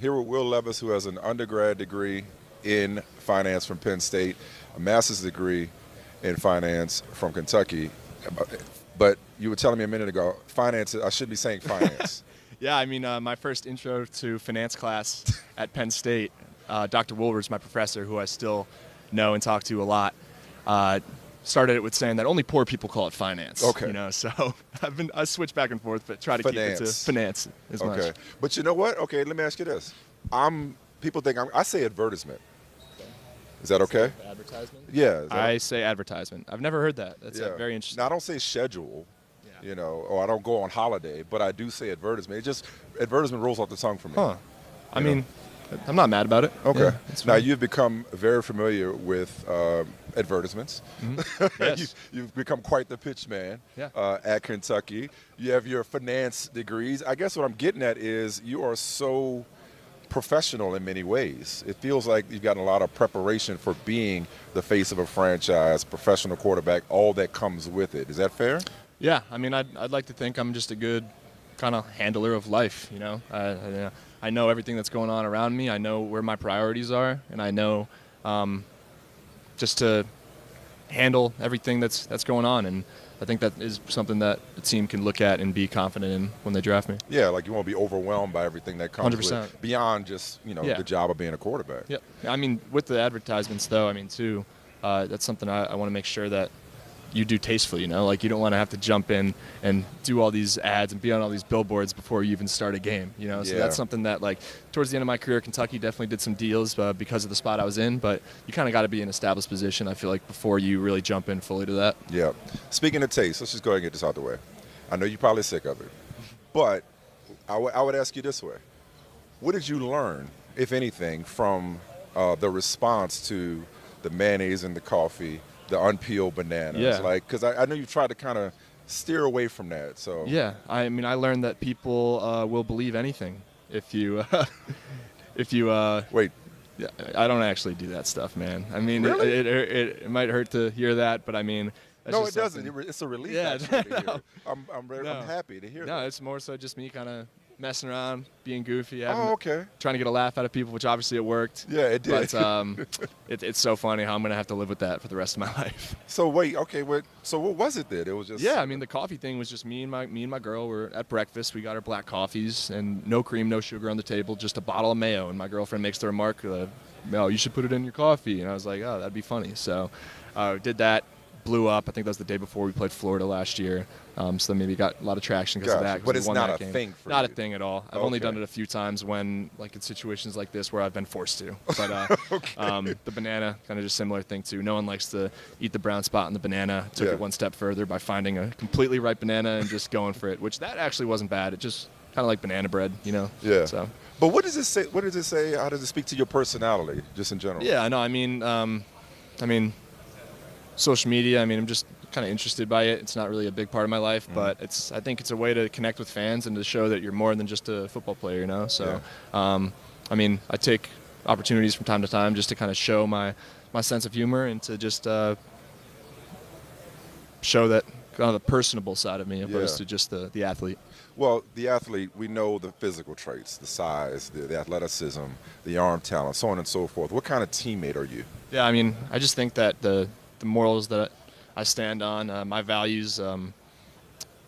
here with Will Levis, who has an undergrad degree in finance from Penn State, a master's degree in finance from Kentucky. But you were telling me a minute ago, finance, I should be saying finance. Yeah, I mean, my first intro to finance class at Penn State, Dr. Woolver's my professor, who I still know and talk to a lot, started it with saying that only poor people call it finance. Okay. You know, so I switch back and forth, but try to keep it to finance as much. Okay. But you know what? Okay, let me ask you this. People think I say advertisement. Is that okay? Advertisement? Yeah. I say advertisement. I've never heard that. That's very interesting. Now, I don't say schedule, or I don't go on holiday, but I do say advertisement. Advertisement rolls off the tongue for me. Huh. I mean, I'm not mad about it. Okay. Yeah, now, you've become very familiar with advertisements. Mm-hmm. Yes. You've become quite the pitch man at Kentucky. You have your finance degrees. I guess what I'm getting at is you are so professional in many ways. It feels like you've gotten a lot of preparation for being the face of a franchise, professional quarterback, all that comes with it. Is that fair? Yeah. I mean, I'd like to think I'm just a good kind of handler of life, you know. I know everything that's going on around me. I know where my priorities are, and I know just to handle everything that's going on. And I think that is something that the team can look at and be confident in when they draft me. Yeah, like you won't be overwhelmed by everything that comes 100%. with beyond just the job of being a quarterback. Yeah, I mean, with the advertisements though, I mean too, that's something I want to make sure that you do tastefully, you know, like you don't want to have to jump in and do all these ads and be on all these billboards before you even start a game, you know. So that's something that, like, towards the end of my career, Kentucky definitely did some deals because of the spot I was in, but you kind of got to be in an established position, I feel like, before you really jump in fully to that. Yeah. Speaking of taste, let's just go ahead and get this out the way. I know you're probably sick of it, but I would ask you this way. What did you learn, if anything, from the response to the mayonnaise in the coffee, the unpeeled bananas? Yeah. Like, because I know you tried to kind of steer away from that. So yeah, I mean, I learned that people will believe anything if you wait. Yeah, I don't actually do that stuff, man. I mean, really? it might hurt to hear that, but I mean, no, it doesn't. It's a relief. Yeah, actually, to hear. I'm happy to hear that. No, it's more so just me kind of messing around, being goofy, trying to get a laugh out of people, which obviously it worked. Yeah, it did. But it's so funny how I'm gonna have to live with that for the rest of my life. So wait, okay, so what was it then? It was just I mean, the coffee thing was just me and my girl were at breakfast. We got our black coffees and no cream, no sugar on the table, just a bottle of mayo. And my girlfriend makes the remark, "No, you should put it in your coffee." And I was like, "Oh, that'd be funny." So did that. Blew up. I think that was the day before we played Florida last year. So maybe got a lot of traction because of that. But it's not a thing for you. Not a thing at all. I've only done it a few times when, like, in situations like this where I've been forced to. But the banana, kind of just similar thing too. No one likes to eat the brown spot in the banana. Took it one step further by finding a completely ripe banana and just going for it, which that actually wasn't bad. It just kind of like banana bread, you know? Yeah. So. But what does it say? What does it say? How does it speak to your personality, just in general? Yeah, no, I mean, social media, I mean, I'm just kind of interested by it. It's not really a big part of my life, but I think it's a way to connect with fans and to show that you're more than just a football player, you know? So, I mean, I take opportunities from time to time just to kind of show my sense of humor and to just show that kind of the personable side of me opposed to just the athlete. Well, the athlete, we know the physical traits, the size, the athleticism, the arm talent, so on and so forth. What kind of teammate are you? Yeah, I mean, I just think that the morals that I stand on, my values,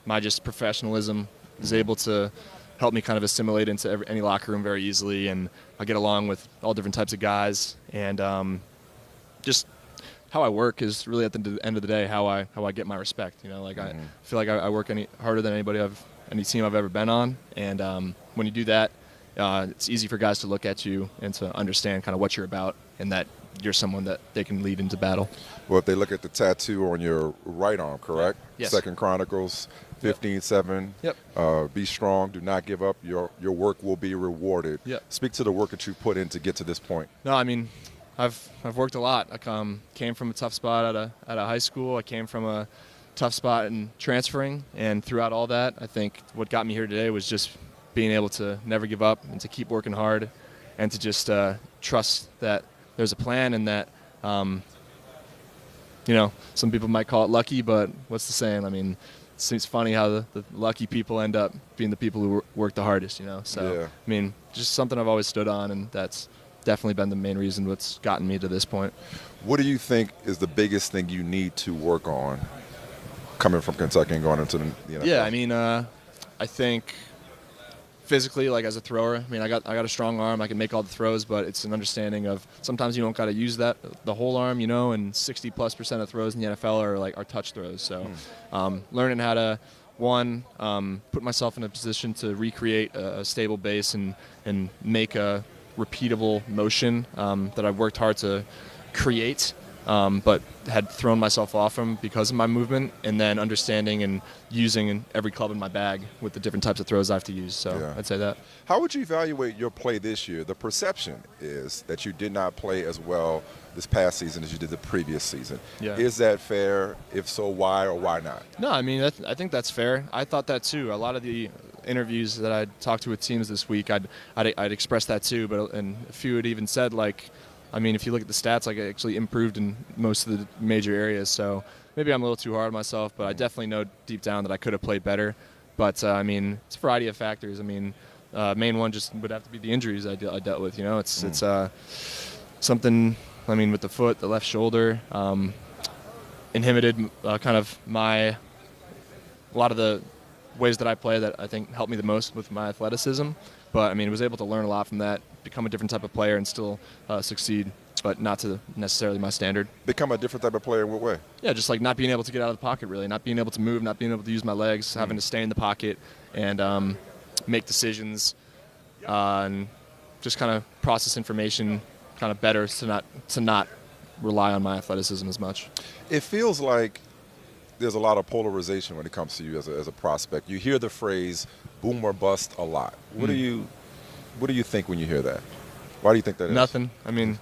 my just professionalism is able to help me kind of assimilate into any locker room very easily, and I get along with all different types of guys, and just how I work is really at the end of the day how I get my respect. You know, like I feel like I work harder than any team I've ever been on, and when you do that, it's easy for guys to look at you and to understand kind of what you're about, and that you're someone that they can lead into battle. Well, if they look at the tattoo on your right arm, correct? Yes. 2 Chronicles 15:7. Yep. Be strong. Do not give up. Your work will be rewarded. Yep. Speak to the work that you put in to get to this point. No, I mean, I've worked a lot. I came from a tough spot at a high school. I came from a tough spot in transferring, and throughout all that, I think what got me here today was just being able to never give up and to keep working hard, and to just trust that there's a plan, and that, you know, some people might call it lucky, but what's the saying? I mean, seems funny how the lucky people end up being the people who work the hardest, So, yeah. I mean, just something I've always stood on, and that's definitely been the main reason what's gotten me to this point. What do you think is the biggest thing you need to work on coming from Kentucky and going into the NFL? Yeah, I mean, I think physically, like as a thrower, I mean, I got a strong arm. I can make all the throws, but it's an understanding of sometimes you don't got to use the whole arm, and 60+% of throws in the NFL are touch throws. So, learning how to put myself in a position to recreate a stable base and make a repeatable motion that I've worked hard to create, but had thrown myself off from because of my movement, and then understanding and using every club in my bag with the different types of throws I have to use. So yeah. I'd say that. How would you evaluate your play this year? The perception is that you did not play as well this past season as you did the previous season. Yeah. Is that fair? If so, why or why not? No, I mean, I think that's fair. I thought that too. A lot of the interviews that I talked to with teams this week, I'd expressed that too, and a few had even said, I mean, if you look at the stats, I actually improved in most of the major areas. So maybe I'm a little too hard on myself, but I definitely know deep down that I could have played better. But, I mean, it's a variety of factors. I mean, main one just would have to be the injuries I dealt with. It's something, I mean, with the foot, the left shoulder, inhibited kind of a lot of the ways that I play that I think helped me the most with my athleticism. But, I mean, I was able to learn a lot from that, become a different type of player and still succeed, but not to necessarily my standard. Become a different type of player in what way? Yeah, just not being able to get out of the pocket, really, not being able to move, not being able to use my legs, having to stay in the pocket and make decisions and just kind of process information kind of better to not rely on my athleticism as much. It feels like there's a lot of polarization when it comes to you as a prospect. You hear the phrase boom or bust a lot. What do you think when you hear that? Why do you think that is? Nothing. I mean,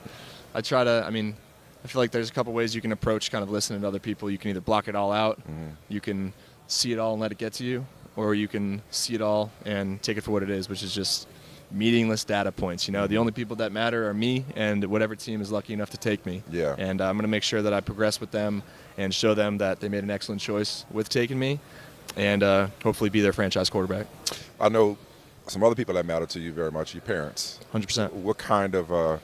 I feel like there's a couple ways you can approach kind of listening to other people. You can either block it all out, you can see it all and let it get to you, or you can see it all and take it for what it is, which is just meaningless data points. The only people that matter are me and whatever team is lucky enough to take me. Yeah. And I'm going to make sure that I progress with them and show them that they made an excellent choice with taking me, and hopefully be their franchise quarterback. I know some other people that matter to you very much, your parents. 100%. What kind of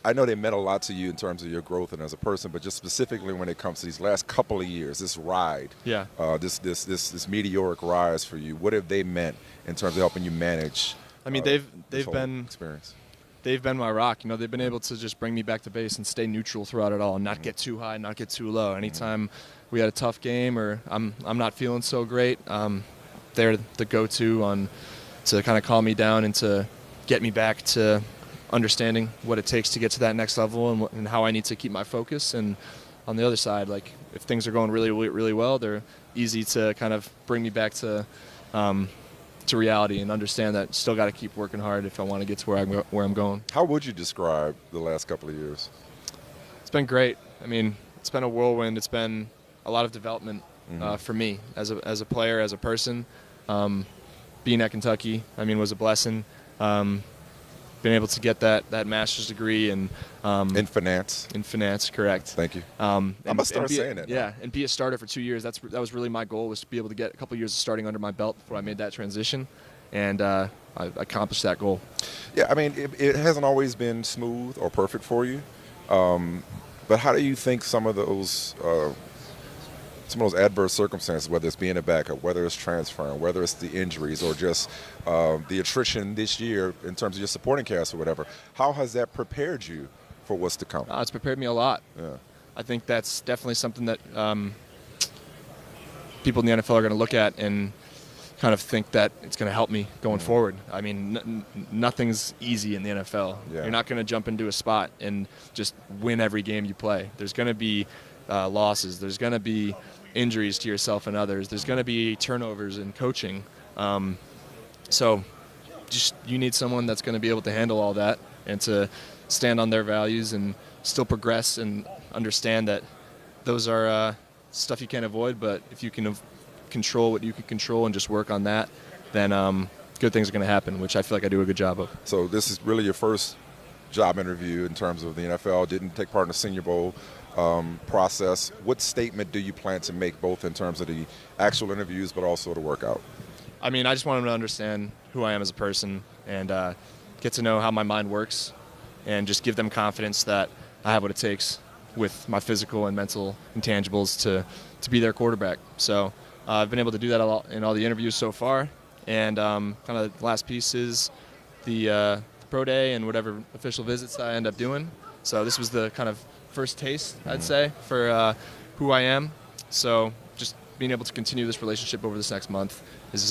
I know they meant a lot to you in terms of your growth and as a person, but just specifically when it comes to these last couple of years, this ride, this meteoric rise for you, what have they meant in terms of helping you manage? I mean, they've been experience. They've been my rock. They've been able to just bring me back to base and stay neutral throughout it all, and not get too high, not get too low. Anytime we had a tough game or I'm not feeling so great, they're the go-to to kind of calm me down and to get me back to understanding what it takes to get to that next level and how I need to keep my focus. And on the other side, if things are going really, really well, they're easy to kind of bring me back to reality and understand that still got to keep working hard if I want to get to where I'm going. How would you describe the last couple of years? It's been great. I mean, it's been a whirlwind. It's been a lot of development for me as a player, as a person. Being at Kentucky, was a blessing. Been able to get that master's degree and in finance. In finance, correct. Thank you. I must start saying that. Yeah, and be a starter for 2 years. That was really my goal, was to be able to get a couple years of starting under my belt before I made that transition, and I accomplished that goal. Yeah, it hasn't always been smooth or perfect for you, but how do you think some of those adverse circumstances, whether it's being a backup, whether it's transferring, whether it's the injuries or just the attrition this year in terms of your supporting cast or whatever, how has that prepared you for what's to come? It's prepared me a lot. Yeah. I think that's definitely something that people in the NFL are going to look at and kind of think that it's going to help me going forward. Nothing's easy in the NFL. Yeah. You're not going to jump into a spot and just win every game you play. There's going to be losses. There's going to be injuries to yourself and others. There's going to be turnovers in coaching. So just you need someone that's going to be able to handle all that and to stand on their values and still progress and understand that those are stuff you can't avoid, but if you can control what you can control and just work on that, then good things are going to happen, which I feel like I do a good job of. So this is really your first job interview in terms of the NFL, didn't take part in the Senior Bowl process. What statement do you plan to make, both in terms of the actual interviews but also the workout? I mean, I just want them to understand who I am as a person and get to know how my mind works and just give them confidence that I have what it takes with my physical and mental intangibles to be their quarterback. So I've been able to do that a lot in all the interviews so far. And kind of the last piece is the pro day and whatever official visits that I end up doing. So this was the kind of first taste, I'd say, for who I am. So just being able to continue this relationship over this next month is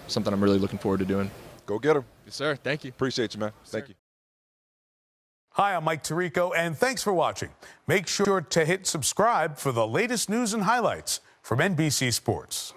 something I'm really looking forward to doing. Go get them. Yes, sir. Thank you. Appreciate you, man. Thank you. Hi, I'm Mike Tirico, and thanks for watching. Make sure to hit subscribe for the latest news and highlights from NBC Sports.